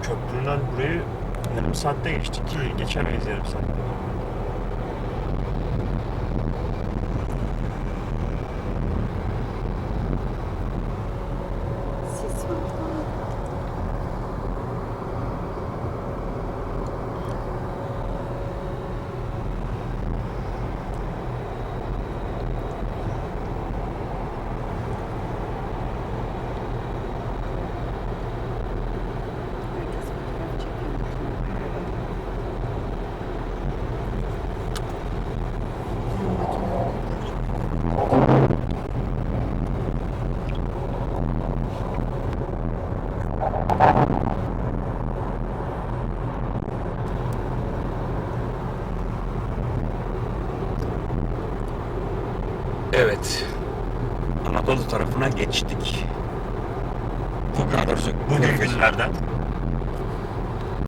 köprüden burayı yarım saatte geçtik ki geçemeyiz yarım saatte. Sis var. Herkes fotoğraf çekiyor. Evet. Anadolu tarafına geçtik. Bugün günlerden